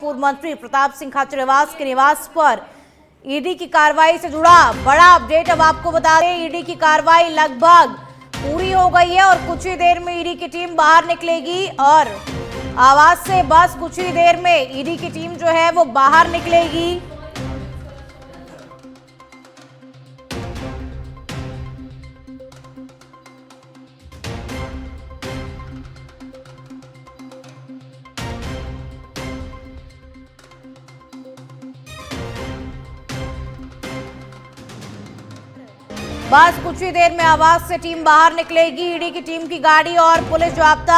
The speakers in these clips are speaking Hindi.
पूर्व मंत्री प्रताप सिंह खाचरियावास के निवास पर ईडी की कार्रवाई से जुड़ा बड़ा अपडेट अब आपको बता दें। ईडी की कार्रवाई लगभग पूरी हो गई है और कुछ ही देर में ईडी की टीम बाहर निकलेगी और आवास से बस कुछ ही देर में ईडी की टीम जो है वो बाहर निकलेगी। बस कुछ ही देर में आवास से टीम बाहर निकलेगी। ईडी की टीम की गाड़ी और पुलिस जाब्ता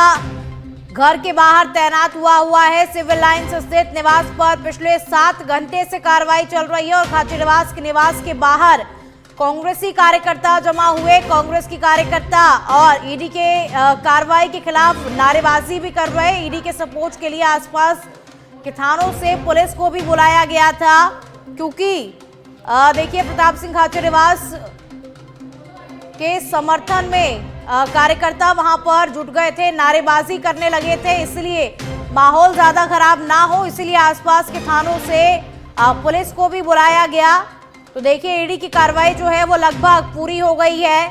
घर के बाहर तैनात हुआ है। सिविल लाइंस स्थित निवास पर पिछले 7 घंटे से कार्रवाई चल रही है और खाचरियावास के निवास के बाहर कांग्रेसी कार्यकर्ता जमा हुए। कांग्रेस की कार्यकर्ता और ईडी के कार्रवाई के खिलाफ नारेबाजी भी कर रहे हैं। ईडी के सपोर्ट के लिए आसपास के थानों से पुलिस को भी बुलाया गया था, क्योंकि देखिए प्रताप सिंह खाचरियावास के समर्थन में कार्यकर्ता वहां पर जुट गए थे, नारेबाजी करने लगे थे, इसलिए माहौल ज्यादा खराब ना हो इसलिए आसपास के थानों से पुलिस को भी बुलाया गया। तो देखिए ईडी की कार्रवाई जो है वो लगभग पूरी हो गई है।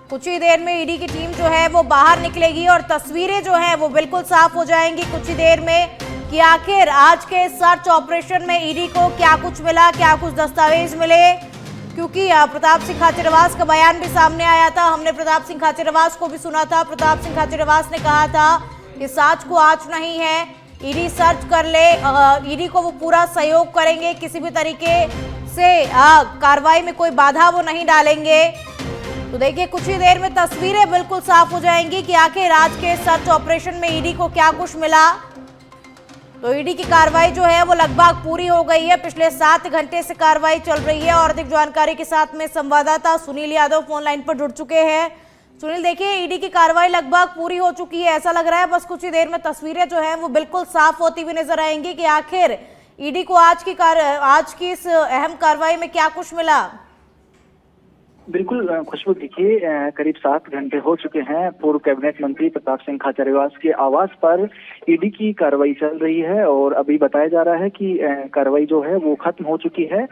कुछ ही देर में ईडी की टीम जो है वो बाहर निकलेगी और तस्वीरें जो है वो बिल्कुल साफ हो जाएंगी कुछ ही देर में कि आखिर आज के सर्च ऑपरेशन में ईडी को क्या कुछ मिला, क्या कुछ दस्तावेज मिले, क्योंकि प्रताप सिंह खाचरियावास का बयान भी सामने आया था। हमने प्रताप सिंह खाचरियावास को भी सुना था। प्रताप सिंह खाचरियावास ने कहा था कि सांच को आंच नहीं है, ईडी सर्च कर ले, ईडी को वो पूरा सहयोग करेंगे, किसी भी तरीके से कार्रवाई में कोई बाधा वो नहीं डालेंगे। तो देखिए कुछ ही देर में तस्वीरें बिल्कुल साफ हो जाएंगी कि आखिर आज के सर्च ऑपरेशन में ईडी को क्या कुछ मिला। तो ईडी की कार्रवाई जो है वो लगभग पूरी हो गई है। पिछले 7 घंटे से कार्रवाई चल रही है और अधिक जानकारी के साथ में संवाददाता सुनील यादव फोन लाइन पर जुड़ चुके हैं। सुनील, देखिए ईडी की कार्रवाई लगभग पूरी हो चुकी है, ऐसा लग रहा है बस कुछ ही देर में तस्वीरें जो है वो बिल्कुल साफ होती हुई नजर आएंगी कि आखिर ईडी को आज की इस अहम कार्रवाई में क्या कुछ मिला। बिल्कुल खुशबू, देखिए करीब 7 घंटे हो चुके हैं। पूर्व कैबिनेट मंत्री प्रताप सिंह खाचरियावास के आवास पर ईडी की कार्रवाई चल रही है और अभी बताया जा रहा है कि कार्रवाई जो है वो खत्म हो चुकी है।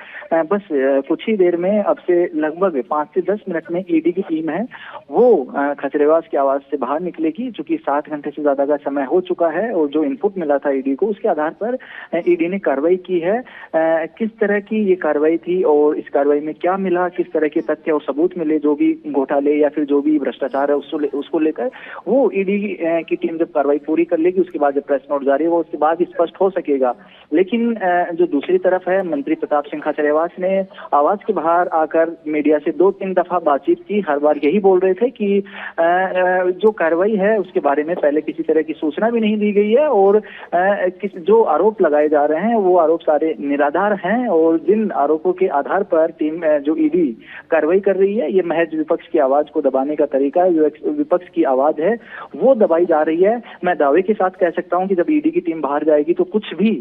बस कुछ ही देर में, अब से लगभग 5 से 10 मिनट में ईडी की टीम है वो खाचरियावास के आवास से बाहर निकलेगी। चूंकि 7 घंटे से ज्यादा का समय हो चुका है और जो इनपुट मिला था ईडी को, उसके आधार पर ईडी ने कार्रवाई की है। किस तरह की ये कार्रवाई थी और इस कार्रवाई में क्या मिला, किस तरह के तथ्य सबूत मिले, जो भी घोटाले या फिर जो भी भ्रष्टाचार है उसको लेकर, वो ईडी की टीम जब कार्रवाई पूरी कर लेगी उसके बाद जब प्रेस नोट जारी होगा उसके बाद स्पष्ट हो सकेगा। लेकिन जो दूसरी तरफ है, मंत्री प्रताप सिंह खाचरियावास ने आवास के बाहर आकर मीडिया से 2-3 दफा बातचीत की। हर बार यही बोल रहे थे कि जो कार्रवाई है उसके बारे में पहले किसी तरह की सूचना भी नहीं दी गई है और जो आरोप लगाए जा रहे हैं वो आरोप सारे निराधार हैं और जिन आरोपों के आधार पर टीम जो ईडी कार्रवाई कर रही है, ये महज विपक्ष की आवाज को दबाने का तरीका है। जो विपक्ष की आवाज है वो दबाई जा रही है। मैं दावे के साथ कह सकता हूं कि जब ईडी की टीम बाहर जाएगी तो कुछ भी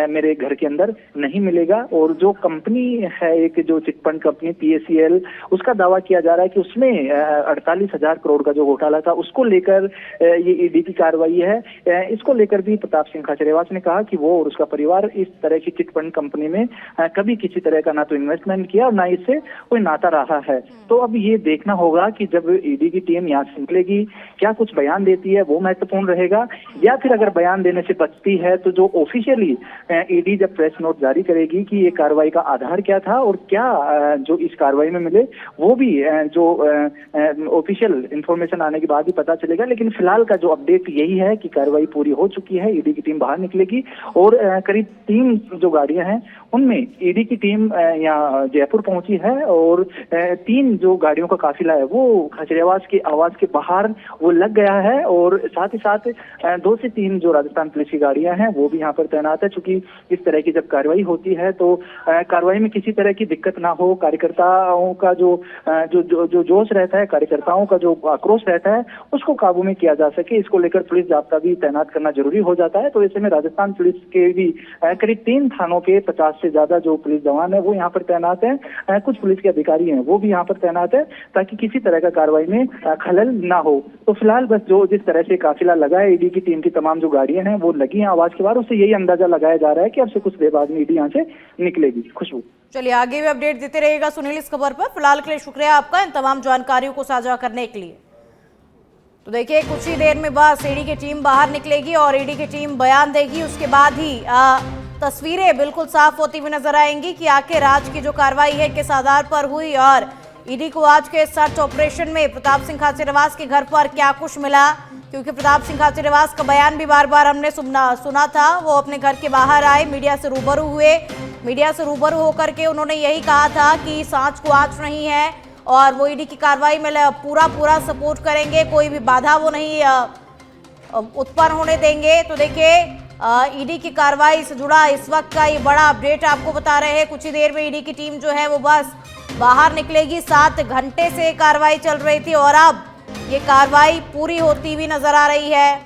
मेरे घर के अंदर नहीं मिलेगा। और जो कंपनी है, एक जो चिटफंड कंपनी PACL, उसका दावा किया जा रहा है कि उसमें 48,000 करोड़ का जो घोटाला था उसको लेकर ये ईडी की कार्रवाई है। इसको लेकर भी प्रताप सिंह खाचरियावास ने कहा कि वो और उसका परिवार इस तरह की चिटफंड कंपनी में कभी किसी तरह का ना तो इन्वेस्टमेंट किया और ना इससे कोई नाता रहा है। तो अब ये देखना होगा कि जब ईडी की टीम यहाँ से निकलेगी क्या कुछ बयान देती है, वो महत्वपूर्ण रहेगा, या फिर अगर बयान देने से बचती है तो जो ऑफिशियली ईडी जब प्रेस नोट जारी करेगी कि ये कार्रवाई का आधार क्या था और क्या जो इस कार्रवाई में मिले, वो भी जो ऑफिशियल इंफॉर्मेशन आने के बाद ही पता चलेगा। लेकिन फिलहाल का जो अपडेट यही है कि कार्रवाई पूरी हो चुकी है, ईडी की टीम बाहर निकलेगी और करीब 3 जो गाड़ियां हैं उनमें ईडी की टीम यहाँ जयपुर पहुंची है और 3 जो गाड़ियों का काफिला है वो खाचरियावास के आवास के बाहर वो लग गया है और साथ ही साथ 2 से 3 जो राजस्थान पुलिस की गाड़ियां हैं वो भी यहाँ पर तैनात है। चूंकि इस तरह की जब कार्रवाई होती है तो कार्रवाई में किसी तरह की दिक्कत ना हो, कार्यकर्ताओं का जो जोश रहता है, कार्यकर्ताओं का जो आक्रोश रहता है, उसको काबू में किया जा सके, इसको लेकर पुलिस जाब्ता भी तैनात करना जरूरी हो जाता है। तो ऐसे में राजस्थान पुलिस के भी करीब 3 थानों के 50 से ज्यादा जो पुलिस जवान है वो यहाँ पर तैनात है। कुछ पुलिस के अधिकारी हैं वो भी यहाँ पर तैनात है ताकि किसी तरह का कार्रवाई में खलल ना हो। तो फिलहाल बस जो जिस तरह से काफिला लगा है, ईडी की टीम की तमाम जो गाड़ियां हैं वो लगी हैं आवाज के बाहर, उससे यही अंदाजा लगाया जा रहा है कि अब से कुछ देर बाद में ईडी यहाँ से निकलेगी। खुशबू, चलिए आगे भी अपडेट देते रहिएगा सुनील इस खबर पर। फिलहाल के लिए शुक्रिया आपका इन तमाम जानकारियों को साझा करने के लिए। तो देखिए कुछ ही देर में बस ईडी की टीम बाहर निकलेगी और ईडी की टीम बयान देगी, उसके बाद ही तस्वीरें बिल्कुल साफ होती हुई नजर आएंगी कि आखिर आज की जो कार्रवाई है किस आधार पर हुई और ईडी को आज के सर्च ऑपरेशन में प्रताप सिंह खाचरियावास के घर पर क्या कुछ मिला। क्योंकि प्रताप सिंह खाचरियावास का बयान भी बार बार हमने सुना था। वो अपने घर के बाहर आए, मीडिया से रूबरू हुए, मीडिया से रूबरू होकर के उन्होंने यही कहा था कि सांच को आंच नहीं है और वो ईडी की कार्रवाई में पूरा सपोर्ट करेंगे, कोई भी बाधा वो नहीं उत्पन्न होने देंगे। तो देखिए ईडी की कार्रवाई से जुड़ा इस वक्त का ये बड़ा अपडेट आपको बता रहे हैं। कुछ ही देर में ईडी की टीम जो है वो बस बाहर निकलेगी। 7 घंटे से कार्रवाई चल रही थी और अब ये कार्रवाई पूरी होती हुई नजर आ रही है।